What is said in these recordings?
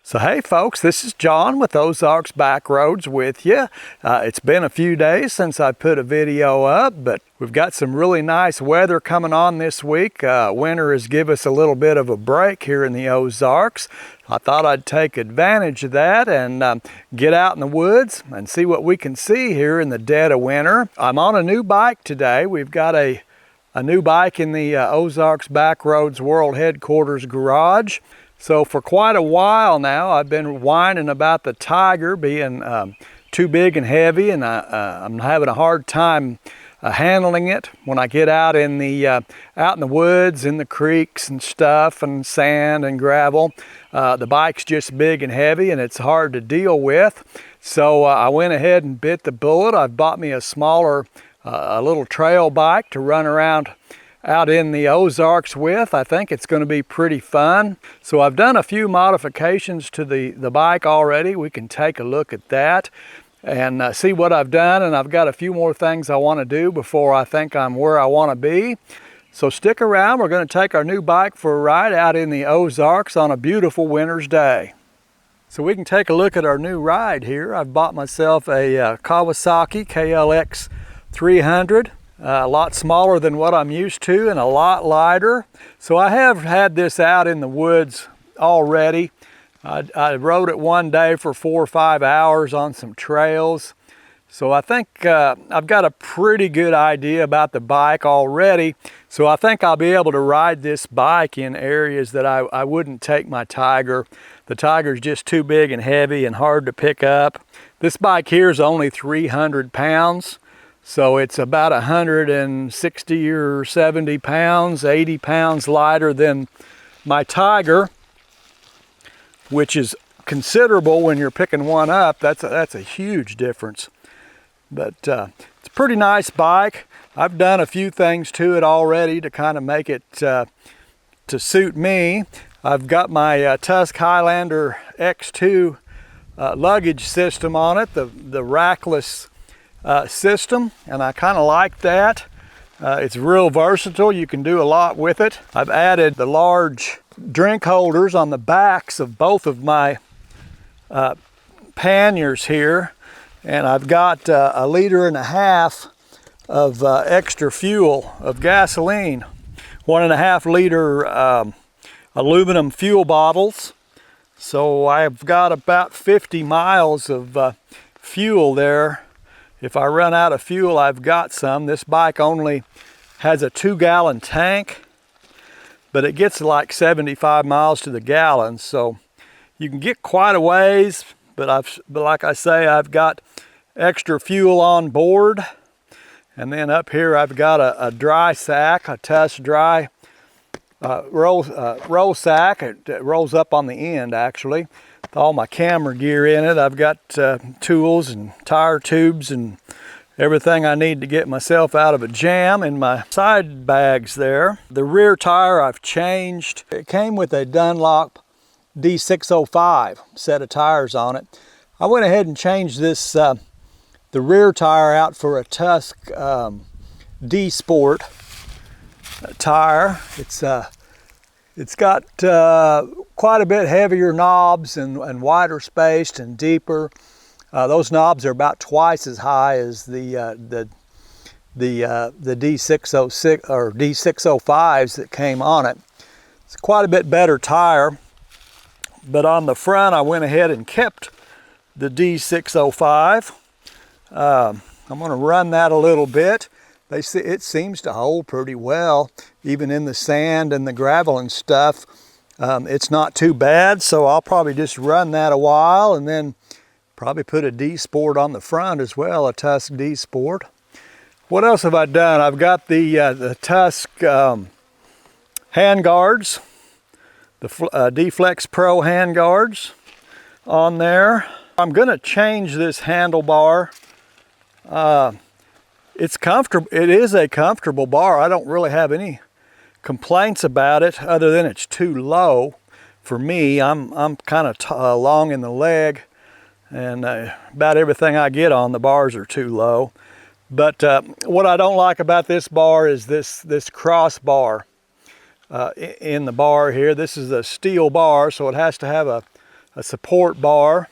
So hey folks, this is John with Ozarks Backroads with you. It's been a few days since I put a video up, but we've got some really nice weather coming on this week. Winter has given us a little bit of a break here in the Ozarks. I thought I'd take advantage of that and get out in the woods and see what we can see here in the dead of winter. I'm on a new bike today. We've got a new bike in the Ozarks Backroads World Headquarters garage. So for quite a while now, I've been whining about the Tiger being too big and heavy, and I'm having a hard time handling it when I get out in the woods, in the creeks and stuff, and sand and gravel. The bike's just big and heavy, and it's hard to deal with. So I went ahead and bit the bullet. I've bought me a smaller, a little trail bike to run around out in the Ozarks with. I think it's going to be pretty fun. So I've done a few modifications to the bike already. We can take a look at that and see what I've done, and I've got a few more things I want to do before I think I'm where I want to be. So stick around. We're going to take our new bike for a ride out in the Ozarks on a beautiful winter's day. So we can take a look at our new ride here. I've bought myself a Kawasaki KLX300. A lot smaller than what I'm used to and a lot lighter. So I have had this out in the woods already. I rode it one day for 4 or 5 hours on some trails. So I think I've got a pretty good idea about the bike already. So I think I'll be able to ride this bike in areas that I wouldn't take my Tiger. The Tiger's just too big and heavy and hard to pick up. This bike here is only 300 pounds. So it's about 160 or 70 pounds, 80 pounds lighter than my Tiger, which is considerable when you're picking one up. That's a huge difference. But it's a pretty nice bike. I've done a few things to it already to kind of make it to suit me. I've got my Tusk Highlander X2 luggage system on it, the rackless system, and I kind of like that. It's real versatile. You can do a lot with it. I've added the large drink holders on the backs of both of my panniers here, and I've got 1.5 liters of extra fuel of gasoline, 1.5 liter aluminum fuel bottles. So I've got about 50 miles of fuel there. If I run out of fuel, I've got some. This bike only has a 2-gallon tank, but it gets like 75 miles to the gallon. So you can get quite a ways, but like I say, I've got extra fuel on board. And then up here, I've got a dry sack, a Tusk dry roll sack. It rolls up on the end, actually. With all my camera gear in it. I've got tools and tire tubes and everything I need to get myself out of a jam in my side bags there. The rear tire I've changed. It came with a Dunlop D605 set of tires on it. I went ahead and changed this the rear tire out for a Tusk D Sport tire. It's got quite a bit heavier knobs and wider spaced and deeper. Those knobs are about twice as high as the D606 or D605s that came on it. It's quite a bit better tire. But on the front, I went ahead and kept the D605. I'm going to run that a little bit. It seems to hold pretty well, even in the sand and the gravel and stuff. It's not too bad, so I'll probably just run that a while and then probably put a D Sport on the front as well, a Tusk D Sport. What else have I done? I've got the Tusk hand guards, the D-Flex Pro hand guards on there. I'm going to change this handlebar. It's comfortable. It is a comfortable bar. I don't really have any complaints about it other than it's too low for me. I'm kind of long in the leg, and about everything I get on the bars are too low. But what I don't like about this bar is this crossbar in the bar here. This is a steel bar, so it has to have a support bar,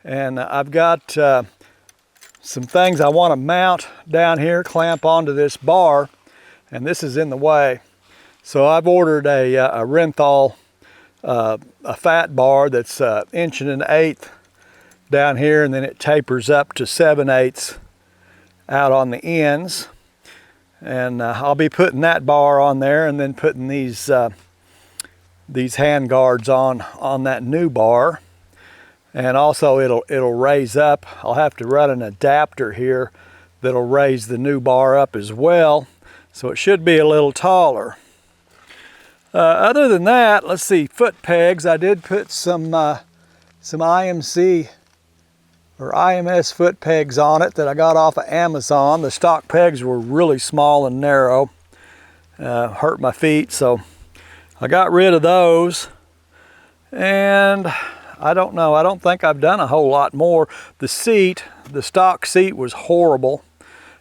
and I've got some things I want to mount down here, clamp onto this bar, and this is in the way. So I've ordered a Renthal, a fat bar that's 1 1/8 down here, and then it tapers up to 7/8 out on the ends. And I'll be putting that bar on there, and then putting these hand guards on that new bar. And also it'll raise up. I'll have to run an adapter here that'll raise the new bar up as well, so it should be a little taller. Other than that, let's see, foot pegs. I did put some IMC or IMS foot pegs on it that I got off of Amazon. The stock pegs were really small and narrow, hurt my feet, so I got rid of those. And I don't know, I don't think I've done a whole lot more. The seat, the stock seat was horrible.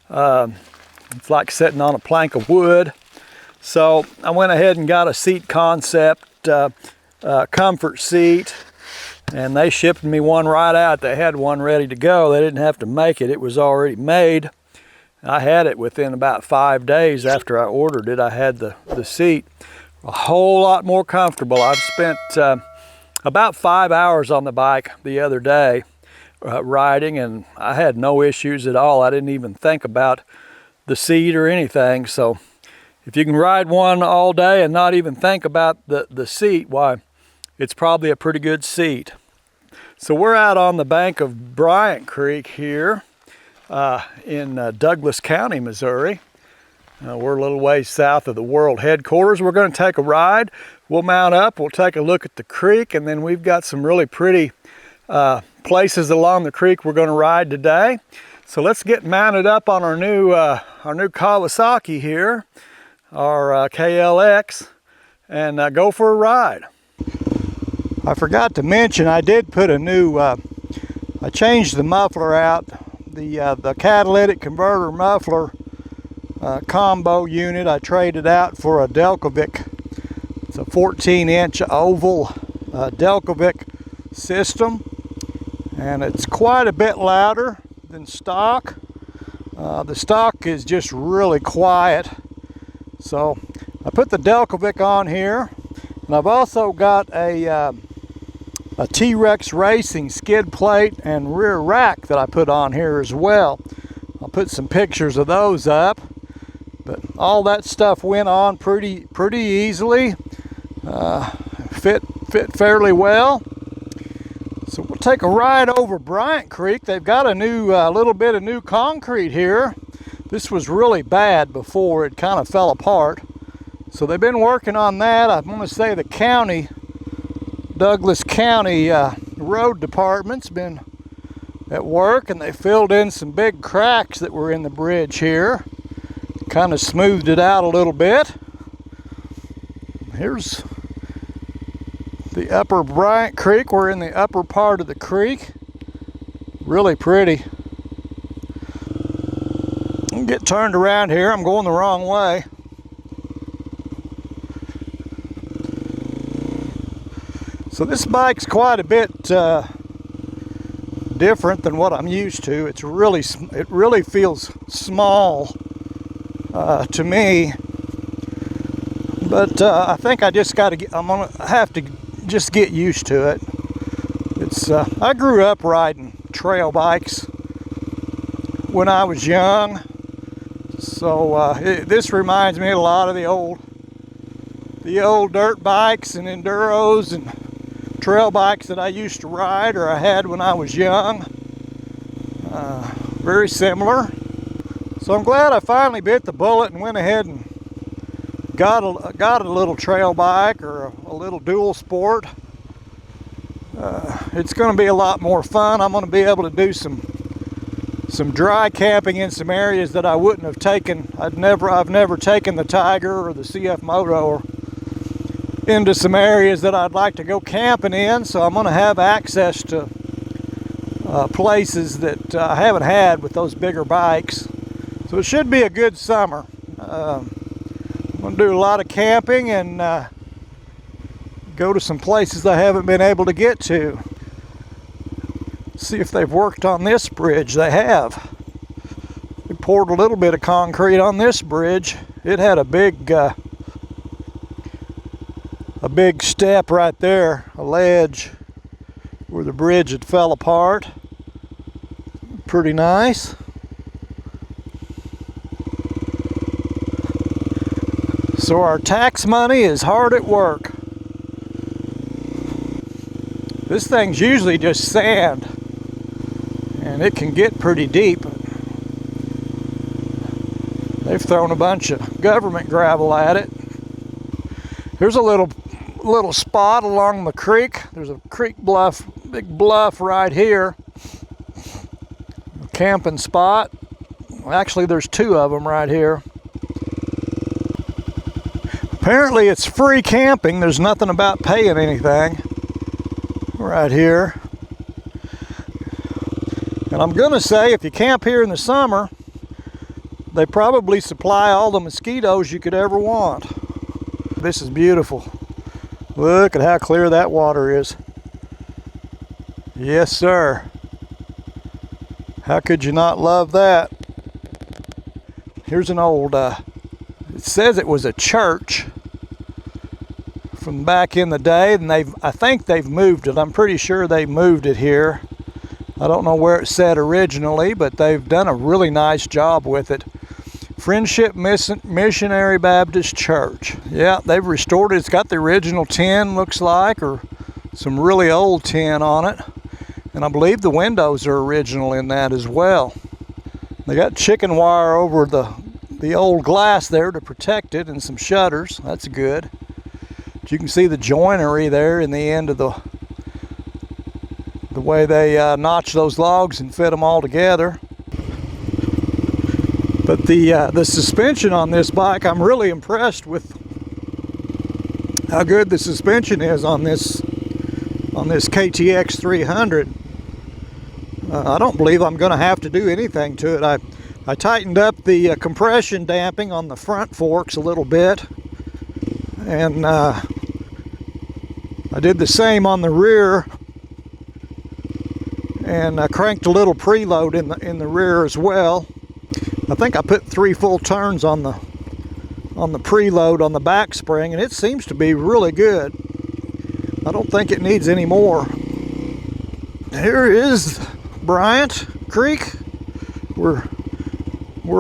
It's like sitting on a plank of wood. So I went ahead and got a Seat Concept comfort seat, and they shipped me one right out. They had one ready to go. They didn't have to make it. It was already made. I had it within about 5 days after I ordered it. I had the seat. A whole lot more comfortable. I've spent about 5 hours on the bike the other day riding, and I had no issues at all. I didn't even think about the seat or anything. So if you can ride one all day and not even think about the seat, why, it's probably a pretty good seat. So we're out on the bank of Bryant Creek here in Douglas County, Missouri. We're a little ways south of the world headquarters. We're going to take a ride. We'll mount up, we'll take a look at the creek, and then we've got some really pretty places along the creek we're going to ride today. So let's get mounted up on our new Kawasaki here, our KLX, and go for a ride. I forgot to mention, I did put a new, I changed the muffler out, the catalytic converter muffler combo unit. I traded out for a Delcovic. It's a 14-inch oval Delcovic system, and it's quite a bit louder than stock. The stock is just really quiet. So I put the Delcovic on here, and I've also got a T-Rex Racing skid plate and rear rack that I put on here as well. I'll put some pictures of those up, but all that stuff went on pretty easily. Fit fairly well. So we'll take a ride over Bryant Creek. They've got a new little bit of new concrete here. This was really bad before. It kind of fell apart. So they've been working on that. I'm going to say the county, Douglas County Road Department's been at work, and they filled in some big cracks that were in the bridge here. Kind of smoothed it out a little bit. Here's the upper Bryant Creek. We're in the upper part of the creek. Really pretty. I'll get turned around here. I'm going the wrong way. So this bike's quite a bit different than what I'm used to. It really feels small to me. But I think I just got to I'm gonna have to just get used to it. It's I grew up riding trail bikes when I was young, so this reminds me a lot of the old dirt bikes and enduros and trail bikes that I used to ride, or I had when I was young. Very similar. So I'm glad I finally bit the bullet and went ahead and got a little trail bike, or a little dual sport. It's going to be a lot more fun. I'm going to be able to do some dry camping in some areas that I wouldn't have taken. I've never taken the Tiger or the CF Moto into some areas that I'd like to go camping in. So I'm going to have access to places that I haven't had with those bigger bikes. So it should be a good summer. I'm going to do a lot of camping and go to some places I haven't been able to get to. See if they've worked on this bridge. They have. They poured a little bit of concrete on this bridge. It had a big step right there, a ledge where the bridge had fell apart. Pretty nice. So our tax money is hard at work. This thing's usually just sand, and it can get pretty deep. They've thrown a bunch of government gravel at it. Here's a little spot along the creek. There's a creek bluff, big bluff right here. A camping spot. Actually, there's two of them right here. Apparently it's free camping. There's nothing about paying anything right here. And I'm gonna say if you camp here in the summer, they probably supply all the mosquitoes you could ever want. This is beautiful. Look at how clear that water is. Yes, sir. How could you not love that? Here's an old, it says it was a church from back in the day, and I think they've moved it. I'm pretty sure they moved it here. I don't know where it said originally, but they've done a really nice job with it. Friendship Missionary Baptist Church. Yeah, they've restored it. It's got the original tin, looks like, or some really old tin on it. And I believe the windows are original in that as well. They got chicken wire over the old glass there to protect it, and some shutters. That's good. But you can see the joinery there in the end of the way they notch those logs and fit them all together. But the suspension on this bike, I'm really impressed with how good the suspension is on this KTX300. I don't believe I'm going to have to do anything to it. I tightened up the compression damping on the front forks a little bit, and I did the same on the rear, and I cranked a little preload in the rear as well. I think I put 3 full turns on the preload on the back spring, and it seems to be really good. I don't think it needs any more. Here is Bryant Creek. We're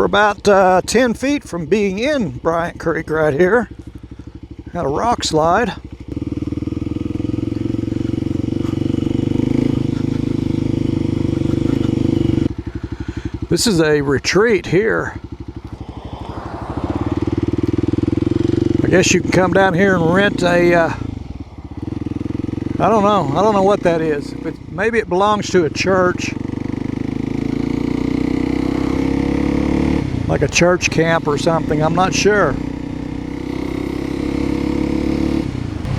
about 10 feet from being in Bryant Creek right here. Got a rock slide. This is a retreat here. I guess you can come down here and rent a, I don't know what that is. Maybe it belongs to a church. Like a church camp or something, I'm not sure.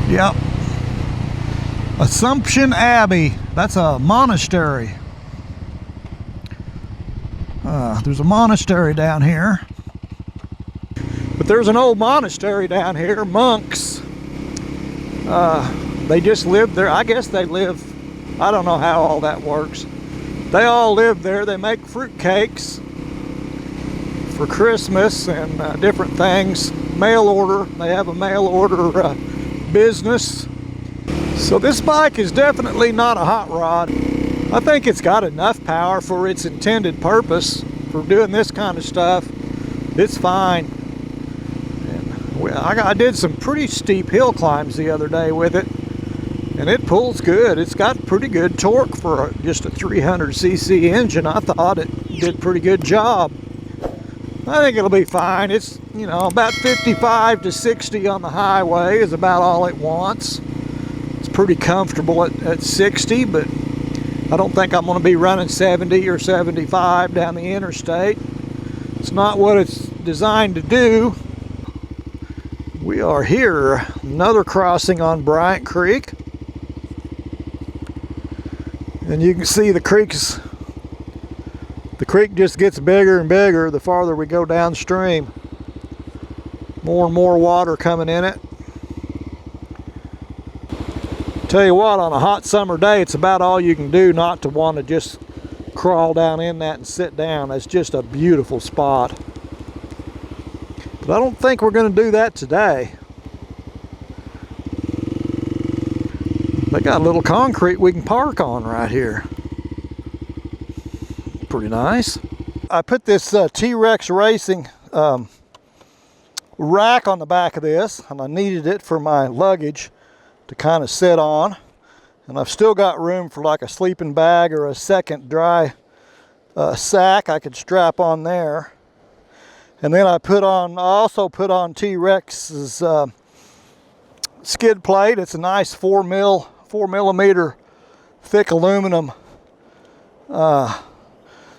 Yep. Assumption Abbey, that's a monastery. There's a monastery down here. But there's an old monastery down here, monks. They just live there. I guess they live, I don't know how all that works. They all live there. They make fruit cakes for Christmas and different things. Mail order. They have a mail order business. So this bike is definitely not a hot rod. I think it's got enough power for its intended purpose. For doing this kind of stuff, it's fine. And I did some pretty steep hill climbs the other day with it, and it pulls good. It's got pretty good torque for just a 300cc engine. I thought it did a pretty good job. I think it'll be fine. It's, you know, about 55 to 60 on the highway is about all it wants. It's pretty comfortable at 60, but I don't think I'm going to be running 70 or 75 down the interstate. It's not what it's designed to do. We are here, another crossing on Bryant Creek. And you can see the creek just gets bigger and bigger the farther we go downstream. More and more water coming in it. Tell you what, on a hot summer day, it's about all you can do not to want to just crawl down in that and sit down. It's just a beautiful spot. But I don't think we're going to do that today. They got a little concrete we can park on right here. Pretty nice. I put this T-Rex Racing rack on the back of this, and I needed it for my luggage to kind of sit on. And I've still got room for like a sleeping bag or a second dry sack I could strap on there. And then I also put on T-Rex's skid plate. It's a nice 4 millimeter thick aluminum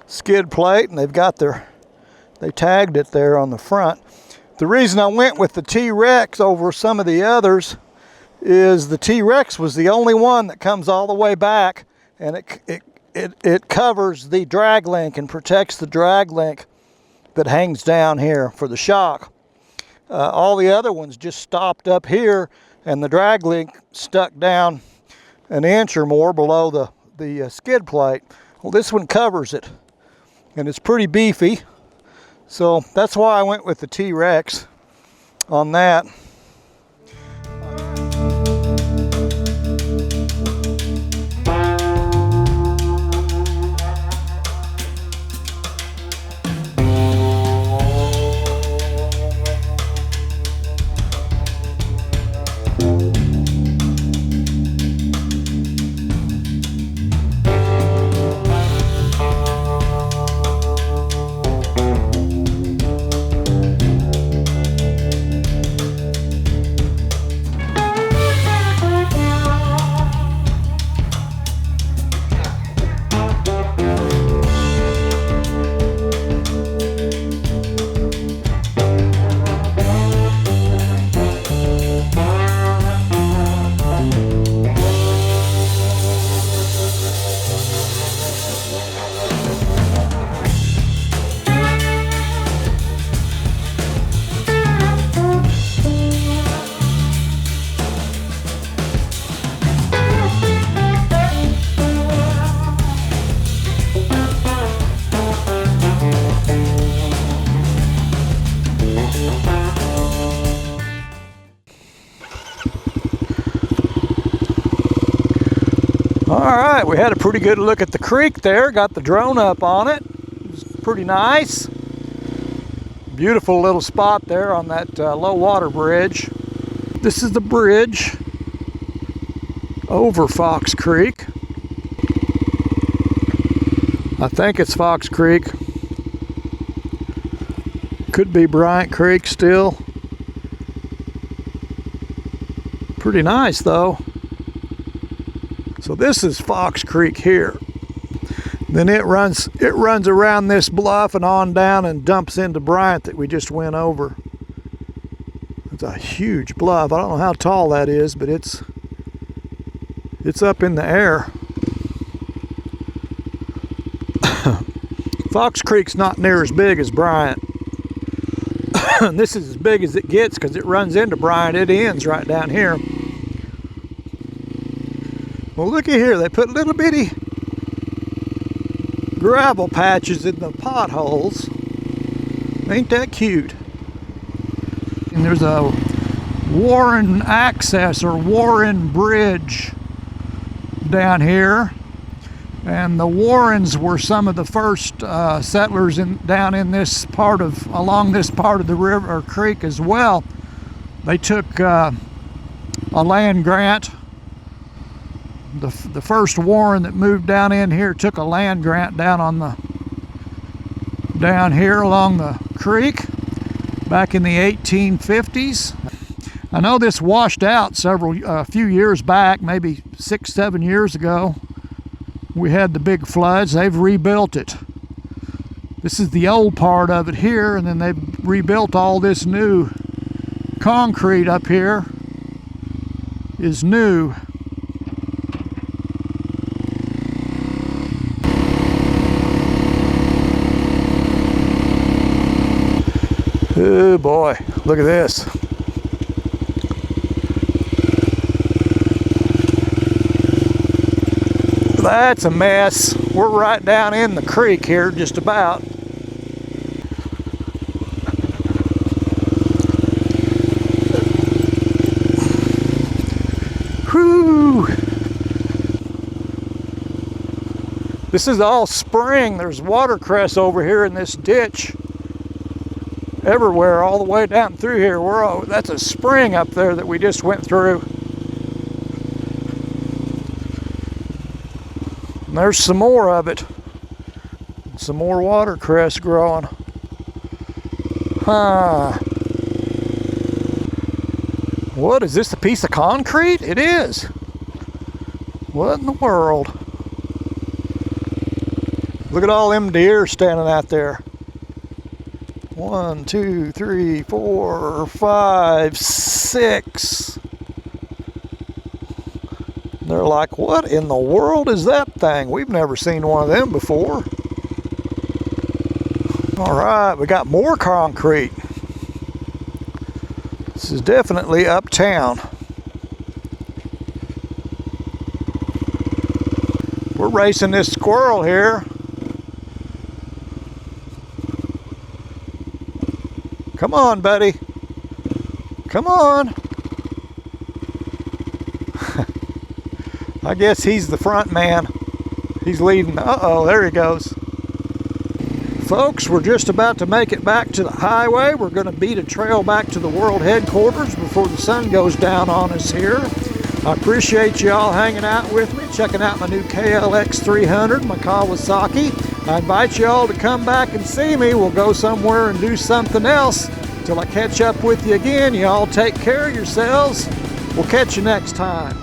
skid plate, and they tagged it there on the front. The reason I went with the T-Rex over some of the others is the T-Rex was the only one that comes all the way back, and it covers the drag link and protects the drag link that hangs down here for the shock. All the other ones just stopped up here, and the drag link stuck down an inch or more below the skid plate. Well, this one covers it, and it's pretty beefy, so that's why I went with the T-Rex on that. Alright, we had a pretty good look at the creek there. Got the drone up on it. It's pretty nice. Beautiful little spot there on that low water bridge. This is the bridge over Fox Creek. I think it's Fox Creek. Could be Bryant Creek still. Pretty nice though. So this is Fox Creek here. Then it runs around this bluff and on down and dumps into Bryant that we just went over. It's a huge bluff. I don't know how tall that is, but it's up in the air. Fox Creek's not near as big as Bryant. This is as big as it gets because it runs into Bryant. It ends right down here. Well, looky here, they put little bitty gravel patches in the potholes. Ain't that cute? And there's a Warren access or Warren Bridge down here. And the Warrens were some of the first settlers down in this part along this part of the river or creek as well. They took a land grant. The first Warren that moved down in here took a land grant down here along the creek back in the 1850s. I know this washed out a few years back, maybe 6-7 years ago. We had the big floods. They've rebuilt it. This is the old part of it here, and then they've rebuilt all this new concrete up here is new. Oh boy, look at this. That's a mess. We're right down in the creek here, just about. Whew. This is all spring. There's watercress over here in this ditch. Everywhere, all the way down through here. That's a spring up there that we just went through. And there's some more of it. Some more watercress growing. Huh. What is this, a piece of concrete? It is. What in the world? Look at all them deer standing out there. 1, 2, 3, 4, 5, 6. They're like, what in the world is that thing? We've never seen one of them before. All right, we got more concrete. This is definitely uptown. We're racing this squirrel here. Come on, buddy. Come on. I guess he's the front man. He's leading. Uh-oh, there he goes. Folks, we're just about to make it back to the highway. We're going to beat a trail back to the world headquarters before the sun goes down on us here. I appreciate you all hanging out with me, checking out my new KLX300, my Kawasaki. I invite you all to come back and see me. We'll go somewhere and do something else. Till I catch up with you again, you all take care of yourselves. We'll catch you next time.